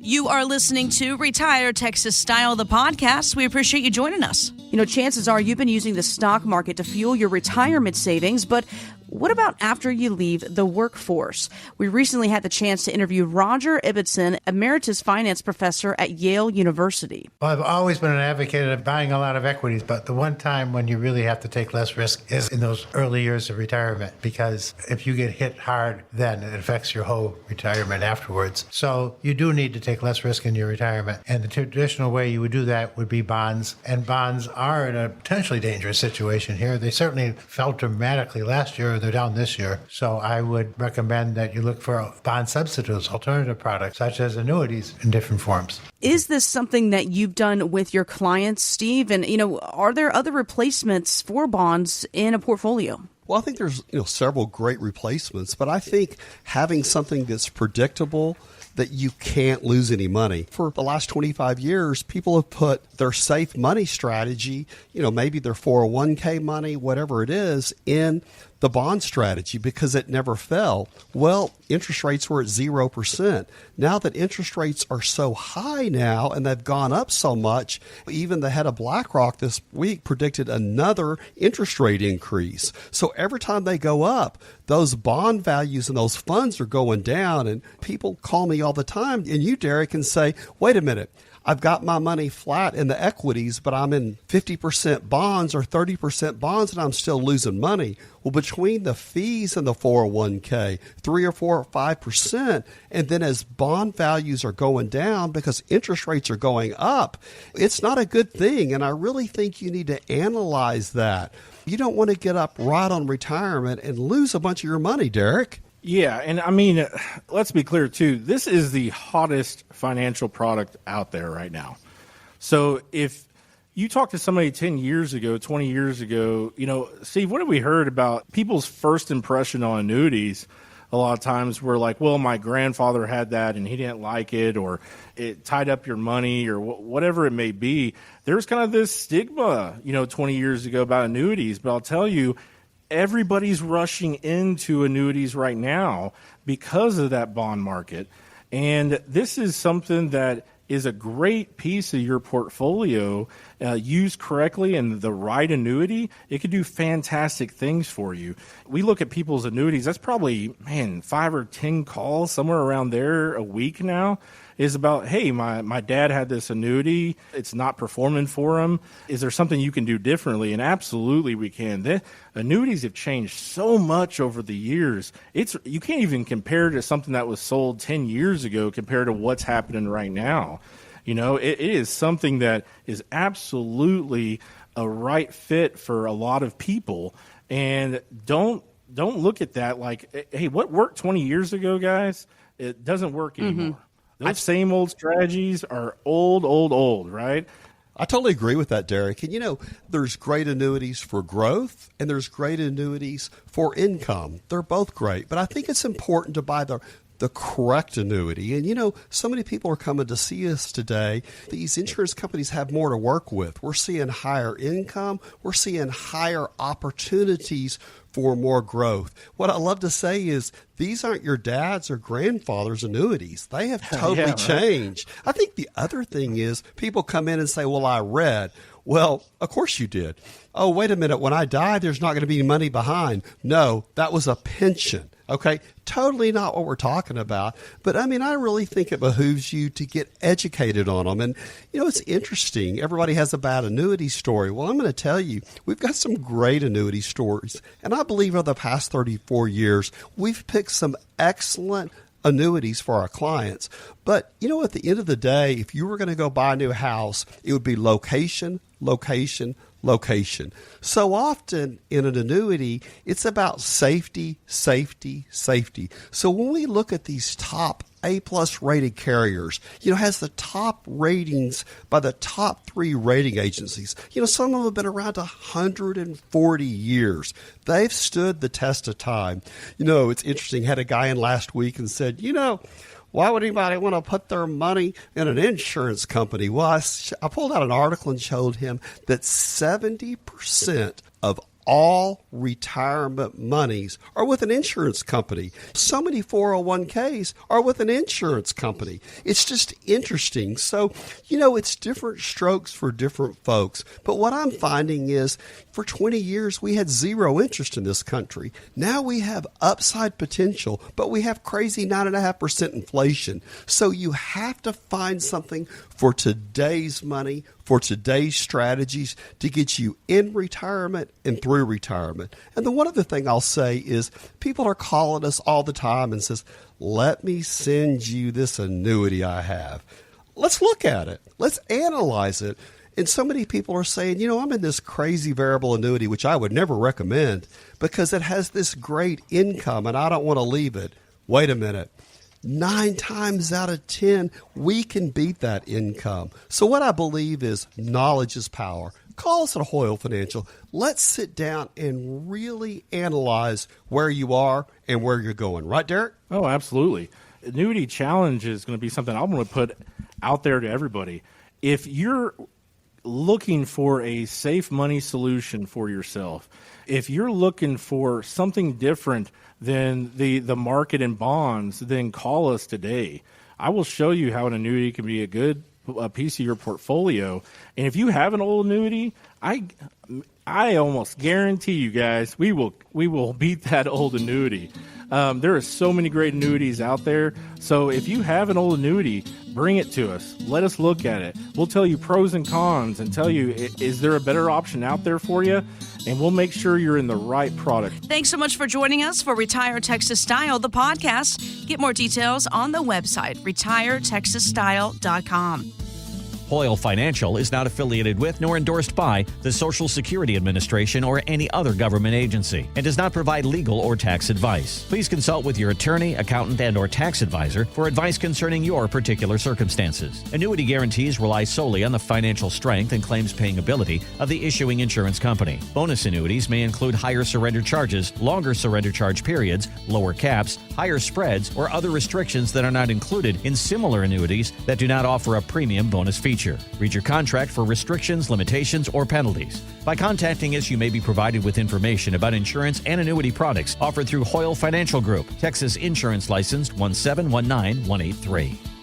You are listening to Retire Texas Style, the podcast. We appreciate you joining us. You know, chances are you've been using the stock market to fuel your retirement savings, but what about after you leave the workforce? We recently had the chance to interview Roger Ibbotson, Emeritus Finance Professor at Yale University. Well, I've always been an advocate of buying a lot of equities, but the one time when you really have to take less risk is in those early years of retirement, because if you get hit hard, then it affects your whole retirement afterwards. So you do need to take less risk in your retirement. And the traditional way you would do that would be bonds. And bonds are in a potentially dangerous situation here. They certainly fell dramatically last year. They're down this year. So I would recommend that you look for bond substitutes, alternative products, such as annuities in different forms. Is this something that you've done with your clients, Steve? And, are there other replacements for bonds in a portfolio? Well, I think there's several great replacements, but I think having something that's predictable, that you can't lose any money. For the last 25 years, people have put their safe money strategy, maybe their 401k money, whatever it is, in the bond strategy because it never fell. Well, interest rates were at 0%. Now that interest rates are so high now and they've gone up so much, even the head of BlackRock this week predicted another interest rate increase. So every time they go up, those bond values and those funds are going down. And people call me all the time, and you, Derrick, can say, wait a minute, I've got my money flat in the equities, but I'm in 50% bonds or 30% bonds and I'm still losing money. Well, between the fees and the 401k, 3 or 4 or 5%, and then as bond values are going down because interest rates are going up, it's not a good thing. And I really think you need to analyze that. You don't want to get up right on retirement and lose a bunch of your money, Derrick. Yeah, and let's be clear, too. This is the hottest financial product out there right now. So if you talk to somebody 10 years ago, 20 years ago, Steve, what have we heard about people's first impression on annuities? A lot of times we're like, well, my grandfather had that and he didn't like it, or it tied up your money, or whatever it may be. There's kind of this stigma, 20 years ago about annuities. But I'll tell you, everybody's rushing into annuities right now because of that bond market. And this is something that is a great piece of your portfolio. Used correctly and the right annuity, it could do fantastic things for you. We look at people's annuities, that's probably, 5 or 10 calls, somewhere around there a week now, is about, hey, my dad had this annuity. It's not performing for him. Is there something you can do differently? And absolutely we can. The annuities have changed so much over the years. You can't even compare to something that was sold 10 years ago compared to what's happening right now. It is something that is absolutely a right fit for a lot of people. And don't look at that like, hey, what worked 20 years ago, guys? It doesn't work anymore. Mm-hmm. Those same old strategies are old, right? I totally agree with that, Derrick. And, there's great annuities for growth and there's great annuities for income. They're both great. But I think it's important to buy the correct annuity. And, so many people are coming to see us today. These insurance companies have more to work with. We're seeing higher income. We're seeing higher opportunities for more growth. What I love to say is these aren't your dad's or grandfather's annuities. They have totally changed. I think the other thing is people come in and say, well, I read. Well, of course you did. Oh, wait a minute. When I die, there's not going to be money behind. No, that was a pension. Okay, totally not what we're talking about. But I really think it behooves you to get educated on them. And, it's interesting. Everybody has a bad annuity story. Well, I'm going to tell you, we've got some great annuity stories. And I believe over the past 34 years, we've picked some excellent annuities for our clients. But, at the end of the day, if you were going to go buy a new house, it would be location, location, location. So often in an annuity, it's about safety, safety, safety. So when we look at these top A-plus rated carriers, has the top ratings by the top 3 rating agencies. Some of them have been around 140 years. They've stood the test of time. It's interesting. Had a guy in last week and said, why would anybody want to put their money in an insurance company? Well, I pulled out an article and showed him that 70% of all retirement monies are with an insurance company. So many 401ks are with an insurance company. It's just interesting. So, it's different strokes for different folks. But what I'm finding is for 20 years, we had zero interest in this country. Now we have upside potential, but we have crazy 9.5% inflation. So you have to find something for today's money, for today's strategies to get you in retirement and through retirement. And the one other thing I'll say is people are calling us all the time and says, let me send you this annuity I have. Let's look at it. Let's analyze it. And so many people are saying, I'm in this crazy variable annuity, which I would never recommend because it has this great income and I don't want to leave it. Wait a minute. 9 times out of 10, we can beat that income. So what I believe is knowledge is power. Call us at Hoyle Financial. Let's sit down and really analyze where you are and where you're going. Right, Derrick? Oh, absolutely. Annuity challenge is going to be something I'm going to put out there to everybody. If you're looking for a safe money solution for yourself, if you're looking for something different than the market and bonds, then call us today. I will show you how an annuity can be a piece of your portfolio. And if you have an old annuity, I almost guarantee you guys we will beat that old annuity. There are so many great annuities out there. So if you have an old annuity, bring it to us. Let us look at it. We'll tell you pros and cons and tell you, is there a better option out there for you? And we'll make sure you're in the right product. Thanks so much for joining us for Retire Texas Style, the podcast. Get more details on the website, retiretexasstyle.com. Hoyle Financial is not affiliated with nor endorsed by the Social Security Administration or any other government agency and does not provide legal or tax advice. Please consult with your attorney, accountant, and or tax advisor for advice concerning your particular circumstances. Annuity guarantees rely solely on the financial strength and claims-paying ability of the issuing insurance company. Bonus annuities may include higher surrender charges, longer surrender charge periods, lower caps, higher spreads, or other restrictions that are not included in similar annuities that do not offer a premium bonus feature. Read your contract for restrictions, limitations, or penalties. By contacting us, you may be provided with information about insurance and annuity products offered through Hoyle Financial Group, Texas Insurance License 1719183.